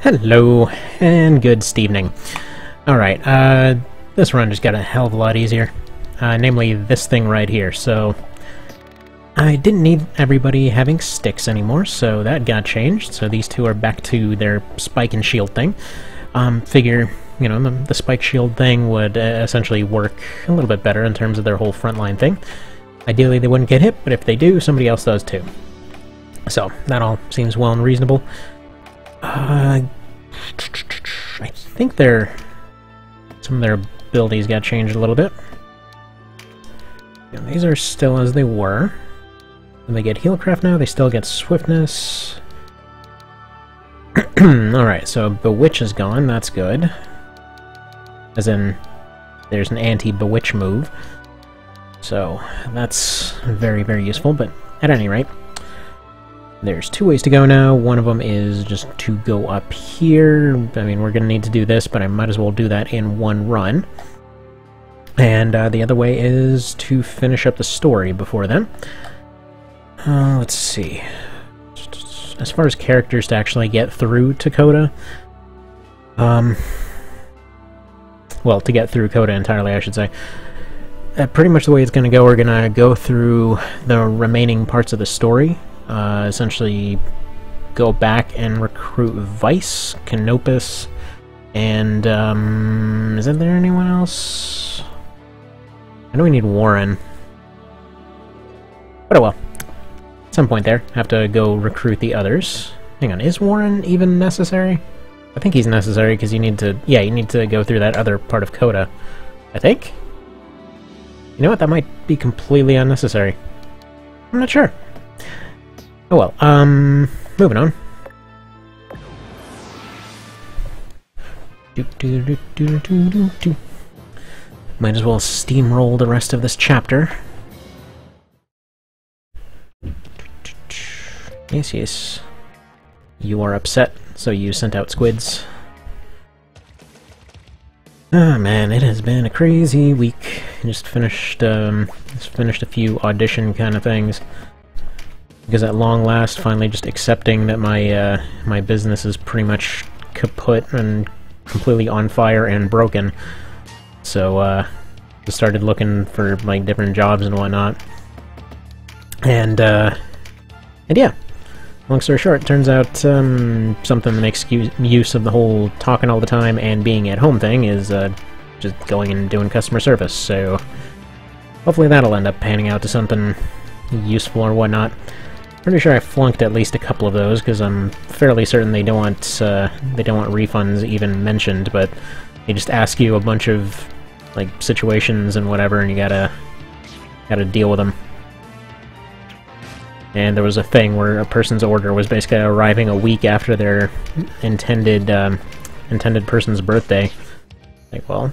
Hello, and good evening. Alright, this run just got a hell of a lot easier. Namely, this thing right here. So, I didn't need everybody having sticks anymore, so that got changed. So these two are back to their spike and shield thing. Figure, you know, the spike shield thing would essentially work a little bit better in terms of their whole frontline thing. Ideally, they wouldn't get hit, but if they do, somebody else does too. So, that all seems well and reasonable. I think some of their abilities got changed a little bit. Yeah, these are still as they were. When they get Healcraft now, they still get Swiftness. Alright, so Bewitch is gone, that's good. As in, there's an anti-Bewitch move. So, that's very, very useful, but at any rate, there's two ways to go now. One of them is just to go up here. I mean, we're going to need to do this, but I might as well do that in one run. And the other way is to finish up the story before then. Let's see. As far as characters to actually get through to Coda, well, to get through Coda entirely, I should say. Pretty much the way it's going to go, we're going to go through the remaining parts of the story. Essentially go back and recruit Vice, Canopus, and, isn't there anyone else? I know we need Warren. But oh well. At some point there, have to go recruit the others. Hang on, is Warren even necessary? I think he's necessary because you need to, yeah, you need to go through that other part of Coda. I think? You know what, that might be completely unnecessary. I'm not sure. Oh well, moving on. Might as well steamroll the rest of this chapter. Yes, yes. You are upset, so you sent out squids. Ah, man, it has been a crazy week. Just finished a few audition kind of things. Because at long last, finally just accepting that my my business is pretty much kaput and completely on fire and broken. So, just started looking for, like, different jobs and whatnot. And yeah. Long story short, turns out, something that makes use of the whole talking all the time and being at home thing is, just going and doing customer service. So, hopefully that'll end up panning out to something useful or whatnot. Pretty sure I flunked at least a couple of those, because I'm fairly certain they don't want refunds even mentioned, but they just ask you a bunch of, like, situations and whatever, and you gotta deal with them. And there was a thing where a person's order was basically arriving a week after their intended person's birthday. Like, well,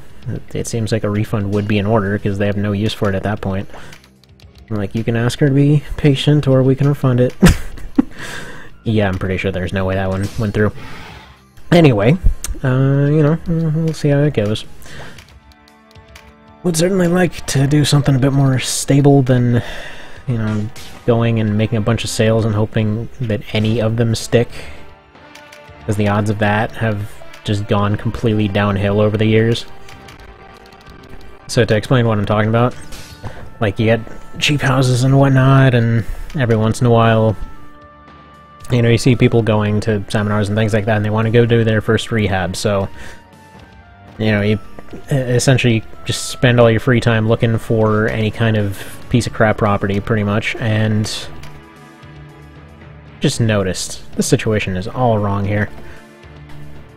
it seems like a refund would be in order, because they have no use for it at that point. Like, you can ask her to be patient, or we can refund it. Yeah, I'm pretty sure there's no way that one went through. Anyway, you know, we'll see how it goes. Would certainly like to do something a bit more stable than, you know, going and making a bunch of sales and hoping that any of them stick. Because the odds of that have just gone completely downhill over the years. So to explain what I'm talking about, like, you get cheap houses and whatnot, and every once in a while, you know, you see people going to seminars and things like that, and they want to go do their first rehab, so, you know, you essentially just spend all your free time looking for any kind of piece of crap property, pretty much, and just noticed this situation is all wrong here.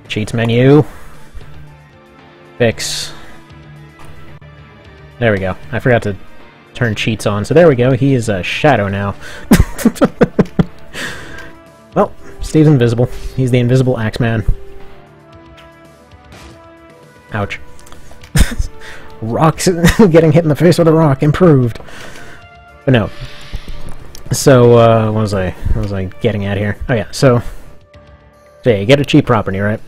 Cheats menu. Fix. There we go. I forgot to turn cheats on, so there we go. He is a shadow now. Well, Steve's invisible. He's the invisible Axeman. Ouch. Rocks getting hit in the face with a rock improved. But no. So what was I getting at here? Oh yeah, so yeah, you get a cheap property, right?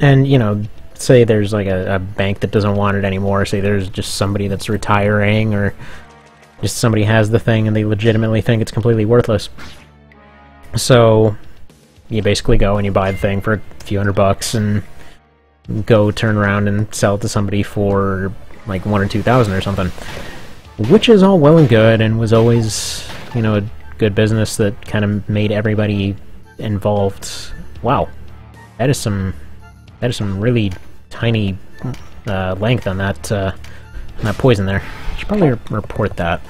And, you know, say there's like a bank that doesn't want it anymore, say there's just somebody that's retiring, or just somebody has the thing and they legitimately think it's completely worthless. So you basically go and you buy the thing for a few $100 and go turn around and sell it to somebody for like 1,000 or 2,000 or something, which is all well and good and was always, you know, a good business that kind of made everybody involved. Wow, that is some really tiny length on that poison there. Should probably report that.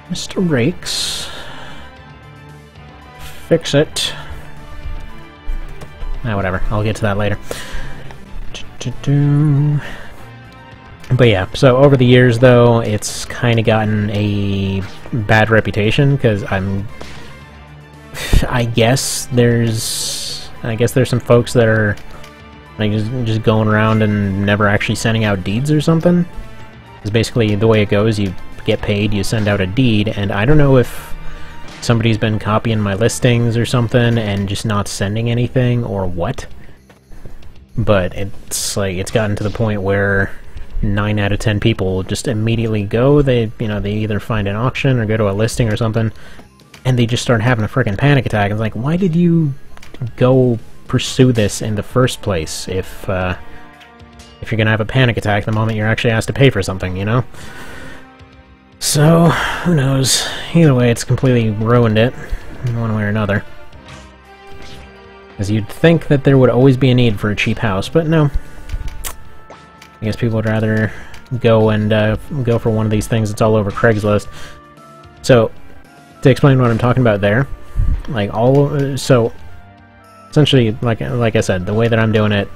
Mr. Rakes, fix it. Ah, whatever. I'll get to that later. But yeah, so over the years, though, it's kind of gotten a bad reputation because I guess there's some folks that are like just going around and never actually sending out deeds or something. Because basically the way it goes, you get paid, you send out a deed, and I don't know if somebody's been copying my listings or something and just not sending anything or what. But it's like it's gotten to the point where 9 out of 10 people just immediately go. They either find an auction or go to a listing or something, and they just start having a freaking panic attack. It's like, why did you go pursue this in the first place if you're gonna have a panic attack the moment you're actually asked to pay for something, you know? So, who knows? Either way, it's completely ruined it, in one way or another. Because you'd think that there would always be a need for a cheap house, but no. I guess people would rather go for one of these things that's all over Craigslist. So, to explain what I'm talking about there, like so essentially, like I said, the way that I'm doing it,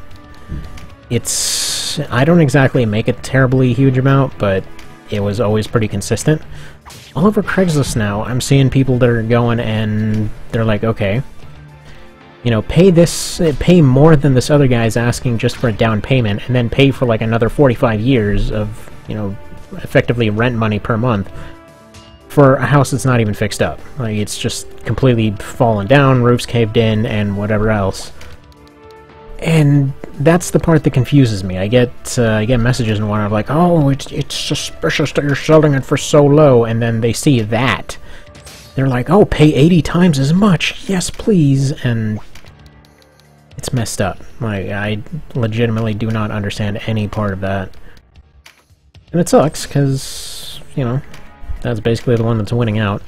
I don't exactly make a terribly huge amount, but it was always pretty consistent. All over Craigslist now, I'm seeing people that are going and they're like, okay, you know, pay more than this other guy's asking just for a down payment, and then pay for like another 45 years of, you know, effectively rent money per month for a house that's not even fixed up. Like, it's just completely fallen down, roof's caved in, and whatever else. And that's the part that confuses me. I get messages and whatnot like, oh, it's suspicious that you're selling it for so low, and then they see that. They're like, oh, pay 80 times as much, yes please, and it's messed up. Like, I legitimately do not understand any part of that. And it sucks, because, you know, that's basically the one that's winning out.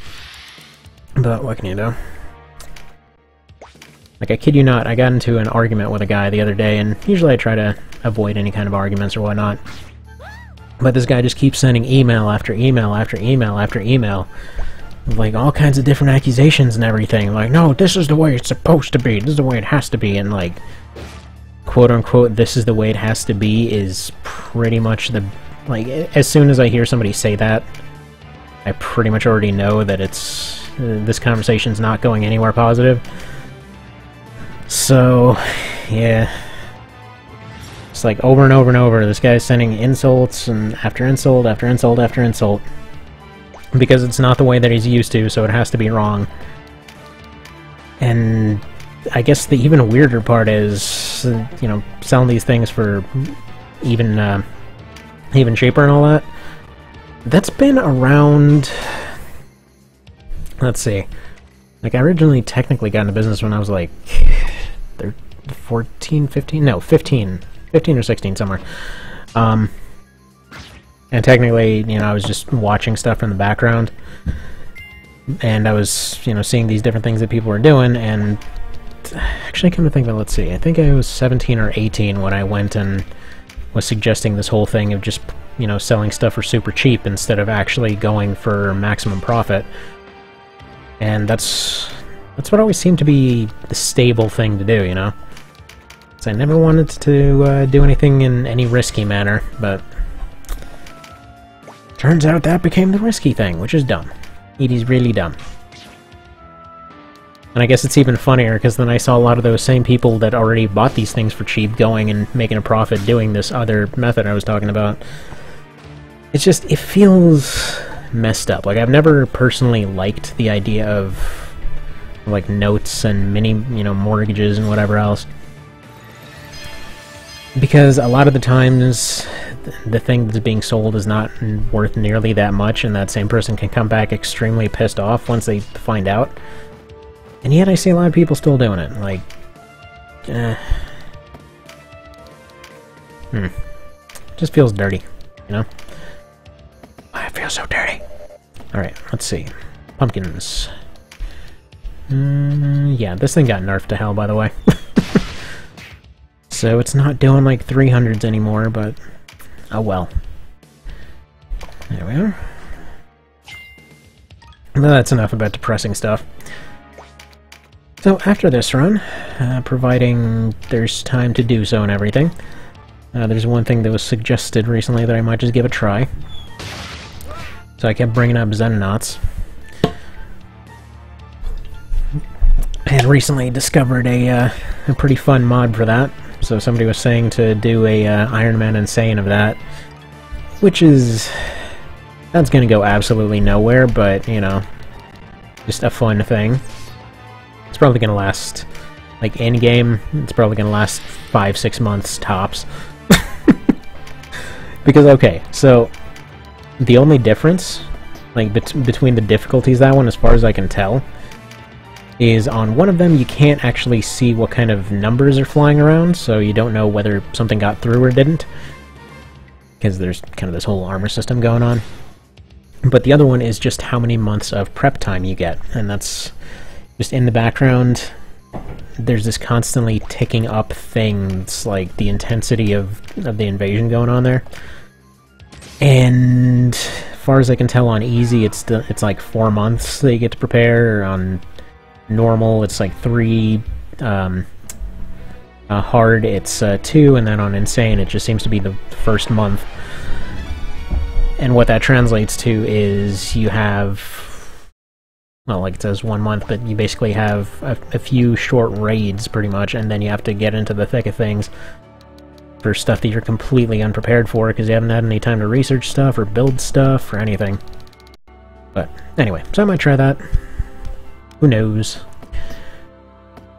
But what can you do? Like, I kid you not, I got into an argument with a guy the other day, and usually I try to avoid any kind of arguments or whatnot. But this guy just keeps sending email after email after email after email, with, like, all kinds of different accusations and everything. Like, no, this is the way it's supposed to be, this is the way it has to be, and, like, quote-unquote, this is the way it has to be is pretty much the... Like, as soon as I hear somebody say that, I pretty much already know that this conversation's not going anywhere positive. So, yeah. It's like over and over and over, this guy's sending insults and after insult after insult after insult. Because it's not the way that he's used to, so it has to be wrong. And I guess the even weirder part is, you know, selling these things for even cheaper and all that. That's been around... Let's see. Like, I originally technically got into business when I was like 14, 15? No, 15 or 16 somewhere. And technically, you know, I was just watching stuff in the background. And I was, you know, seeing these different things that people were doing, and actually come to think of it, let's see, I think I was 17 or 18 when I went and was suggesting this whole thing of just, you know, selling stuff for super cheap instead of actually going for maximum profit. And that's what always seemed to be the stable thing to do, you know? So I never wanted to do anything in any risky manner, but turns out that became the risky thing, which is dumb. It is really dumb. And I guess it's even funnier, because then I saw a lot of those same people that already bought these things for cheap going and making a profit doing this other method I was talking about. It's just, it feels messed up. Like, I've never personally liked the idea of, like, notes and mini, you know, mortgages and whatever else. Because a lot of the times, the thing that's being sold is not worth nearly that much, and that same person can come back extremely pissed off once they find out. And yet I see a lot of people still doing it, like... Just feels dirty, you know? I feel so dirty. Alright, let's see. Pumpkins. Yeah, this thing got nerfed to hell, by the way. So it's not doing like 300s anymore, but... oh well. There we are. Well, that's enough about depressing stuff. So after this run, providing there's time to do so and everything, there's one thing that was suggested recently that I might just give a try. So I kept bringing up Xenonauts. I had recently discovered a pretty fun mod for that. So somebody was saying to do a Iron Man Insane of that, which is... that's gonna go absolutely nowhere, but, you know, just a fun thing. It's probably gonna last, like, in-game, it's probably gonna last 5-6 months tops. Because, okay, so, the only difference, like, between the difficulties that one, as far as I can tell, is on one of them you can't actually see what kind of numbers are flying around, so you don't know whether something got through or didn't. Because there's kind of this whole armor system going on. But the other one is just how many months of prep time you get, and that's just in the background. There's this constantly ticking up thing. It's like the intensity of the invasion going on there. And as far as I can tell, on easy it's like 4 months that you get to prepare. On normal it's like 3. Hard it's 2, and then on insane it just seems to be the first month. And what that translates to is you have, well, like it says 1 month, but you basically have a few short raids, pretty much, and then you have to get into the thick of things for stuff that you're completely unprepared for, because you haven't had any time to research stuff, or build stuff, or anything. But, anyway, so I might try that. Who knows?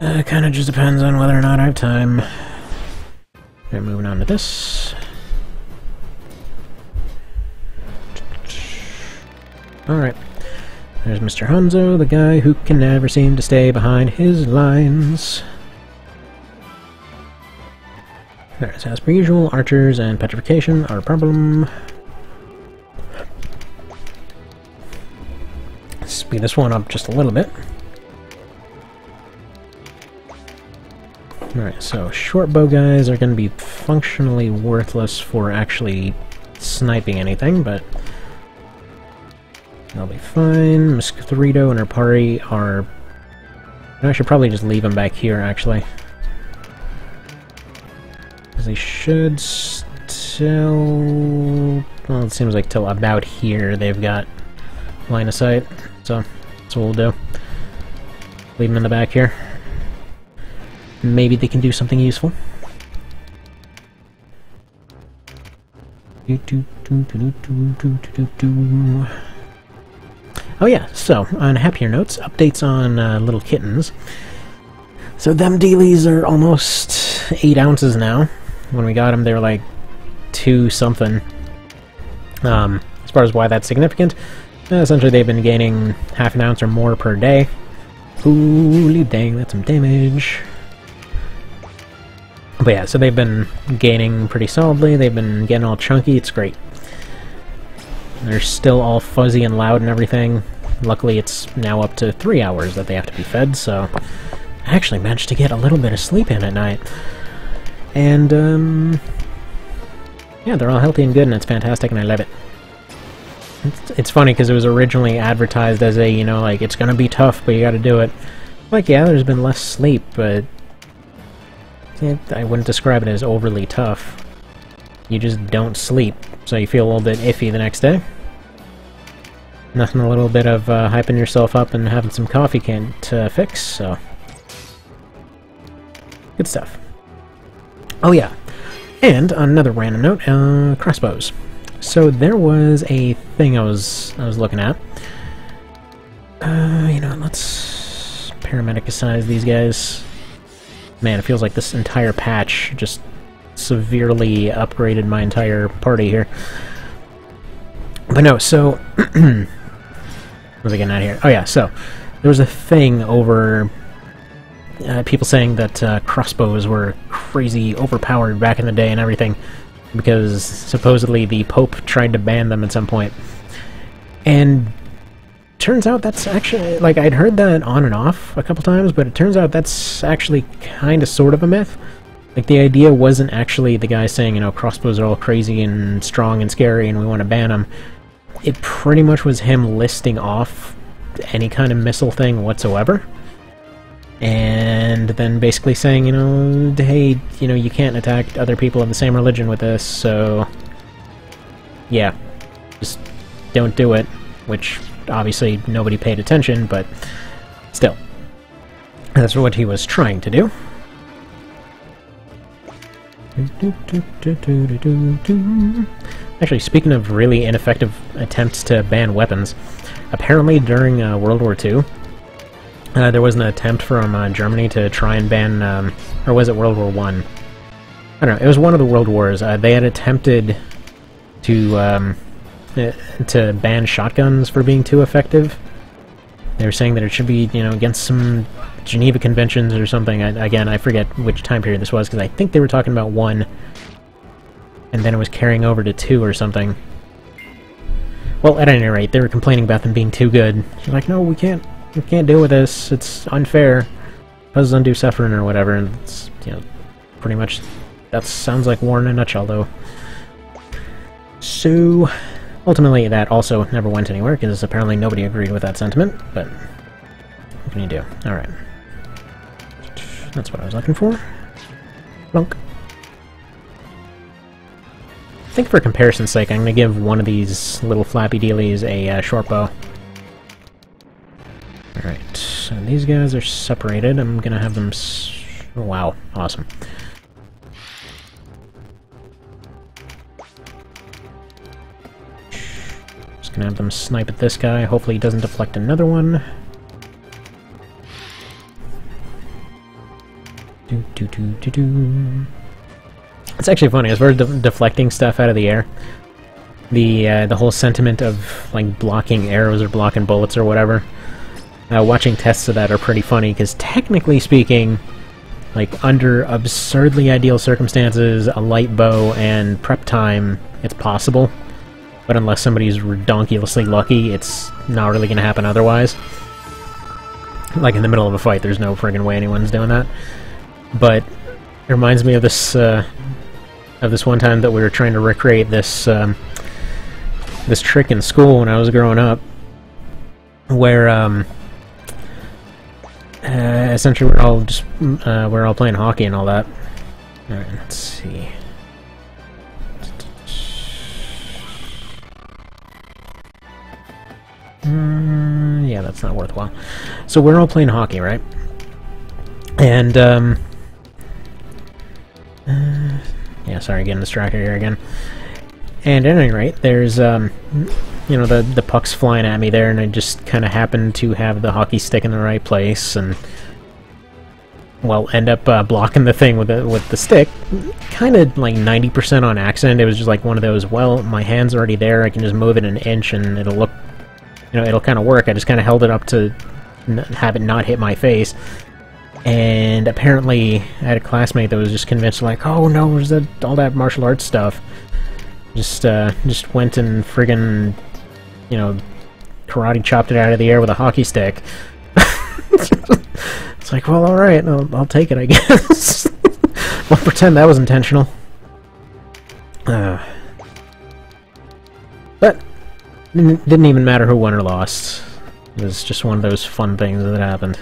Kinda just depends on whether or not I have time. Okay, moving on to this. Alright, there's Mr. Hanzo, the guy who can never seem to stay behind his lines. There's, as per usual, archers and petrification are a problem. Speed this one up just a little bit. Alright, so short bow guys are going to be functionally worthless for actually sniping anything, but they'll be fine. Mosquito and her party are... I should probably just leave them back here, actually. Because they should still... well, it seems like till about here they've got line of sight, so that's what we'll do. Leave them in the back here. Maybe they can do something useful. Oh yeah, so, on happier notes, updates on little kittens. So them dealies are almost 8 ounces now. When we got them, they were like 2 something. As far as why that's significant, essentially they've been gaining half an ounce or more per day. Holy dang, that's some damage. But yeah, so they've been gaining pretty solidly, they've been getting all chunky, it's great. They're still all fuzzy and loud and everything. Luckily it's now up to 3 hours that they have to be fed, so I actually managed to get a little bit of sleep in at night. And, yeah, they're all healthy and good, and it's fantastic, and I love it. It's funny, because it was originally advertised as a, you know, like, it's gonna be tough, but you gotta do it. Like, yeah, there's been less sleep, but I wouldn't describe it as overly tough. You just don't sleep, so you feel a little bit iffy the next day. Nothing a little bit of hyping yourself up and having some coffee can't fix, so... good stuff. Oh yeah, and on another random note, crossbows. So there was a thing I was looking at. You know, let's paramedicicize these guys. Man, it feels like this entire patch just severely upgraded my entire party here. But no, so... what was I getting at here? Oh yeah, so... there was a thing over people saying that crossbows were crazy overpowered back in the day and everything, because supposedly the Pope tried to ban them at some point. And turns out that's actually, like, I'd heard that on and off a couple times, but it turns out that's actually kind of sort of a myth. Like, the idea wasn't actually the guy saying, you know, crossbows are all crazy and strong and scary and we want to ban them. It pretty much was him listing off any kind of missile thing whatsoever, and then basically saying, you know, hey, you know, you can't attack other people of the same religion with this, so yeah, just don't do it, which obviously nobody paid attention, but still, that's what he was trying to do. Actually, speaking of really ineffective attempts to ban weapons, apparently during World War II, there was an attempt from Germany to try and ban, or was it World War I? I don't know, it was one of the world wars. They had attempted to ban shotguns for being too effective. They were saying that it should be, you know, against some Geneva Conventions or something. Again, I forget which time period this was, because I think they were talking about 1, and then it was carrying over to 2 or something. Well, at any rate, they were complaining about them being too good. They're like, no, we can't deal with this. It's unfair. Causes undue suffering or whatever. And it's, you know, pretty much, that sounds like war in a nutshell, though. So, ultimately, that also never went anywhere, because apparently nobody agreed with that sentiment, but what can you do? Alright. That's what I was looking for. Plunk. I think for comparison's sake, I'm going to give one of these little flappy dealies a short bow. Alright, so these guys are separated. I'm going to have them... Oh, wow, awesome. Just going to have them snipe at this guy. Hopefully he doesn't deflect another one. It's actually funny, as far as deflecting stuff out of the air, the whole sentiment of, like, blocking arrows or blocking bullets or whatever, watching tests of that are pretty funny, because technically speaking, like, under absurdly ideal circumstances, a light bow and prep time, it's possible, but unless somebody's redonkulously lucky, it's not really going to happen otherwise. Like, in the middle of a fight, there's no friggin' way anyone's doing that. But it reminds me of this one time that we were trying to recreate this this trick in school when I was growing up, where essentially we're all playing hockey and all that. All right, let's see. Yeah, that's not worthwhile. So we're all playing hockey, right? And yeah, sorry, getting distracted here again. And at any rate, there's, you know, the puck's flying at me there, and I just kind of happen to have the hockey stick in the right place, and, well, end up blocking the thing with the stick, kind of like 90% on accident. It was just like one of those, well, my hand's already there, I can just move it an inch, and it'll look, you know, it'll kind of work. I just kind of held it up to have it not hit my face. And apparently, I had a classmate that was just convinced, like, oh no, there's all that martial arts stuff. Just went and friggin', you know, karate chopped it out of the air with a hockey stick. It's like, well, alright, I'll take it, I guess. We'll pretend that was intentional. But, didn't even matter who won or lost. It was just one of those fun things that happened.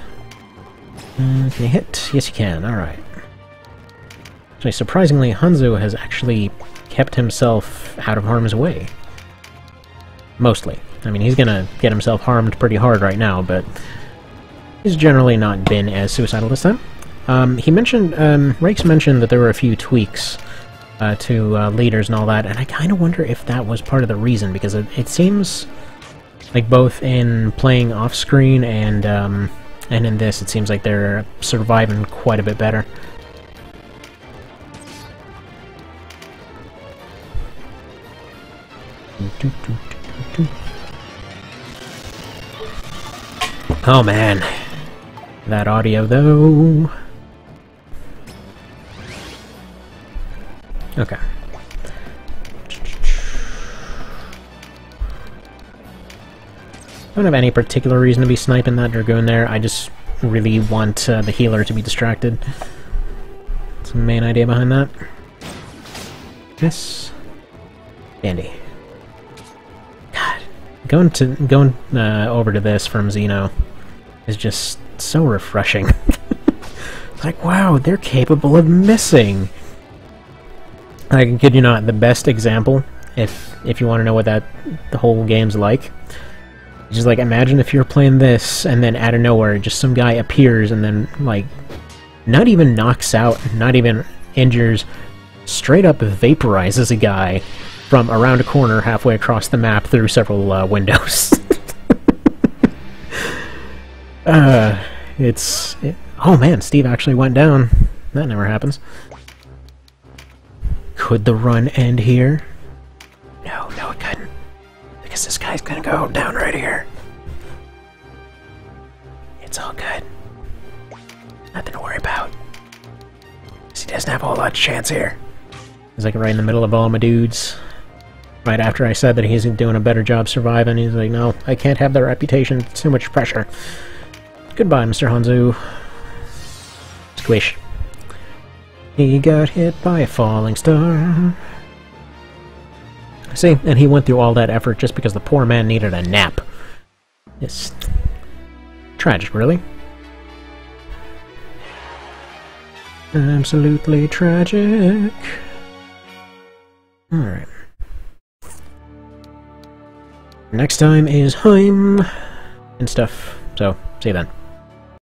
Can you hit? Yes, you can. Alright. Actually, surprisingly, Hanzo has actually kept himself out of harm's way. Mostly. I mean, he's gonna get himself harmed pretty hard right now, but he's generally not been as suicidal this time. He mentioned, Rakes mentioned that there were a few tweaks to leaders and all that, and I kind of wonder if that was part of the reason, because it seems like both in playing off-screen and in this, it seems like they're surviving quite a bit better. Oh man. That audio though. Okay. I don't have any particular reason to be sniping that Dragoon there. I just really want the healer to be distracted. That's the main idea behind that. Yes. Dandy. God. Going over to this from Xeno is just so refreshing. It's like, wow, they're capable of missing. I kid you not, the best example, if you want to know what the whole game's like, just like imagine if you're playing this and then out of nowhere just some guy appears and then like not even knocks out, not even injures, straight up vaporizes a guy from around a corner halfway across the map through several windows. Oh man, Steve actually went down. That never happens. Could the run end here? No, it couldn't. Because this guy's gonna go down right here. It's all good. Nothing to worry about. Because he doesn't have a whole lot of chance here. He's like right in the middle of all my dudes. Right after I said that he's doing a better job surviving, he's like, no, I can't have that reputation. It's too much pressure. Goodbye, Mr. Hanzo. Squish. He got hit by a falling star. See, and he went through all that effort just because the poor man needed a nap. It's tragic, really. Absolutely tragic. Alright. Next time is Heim and stuff, so see you then.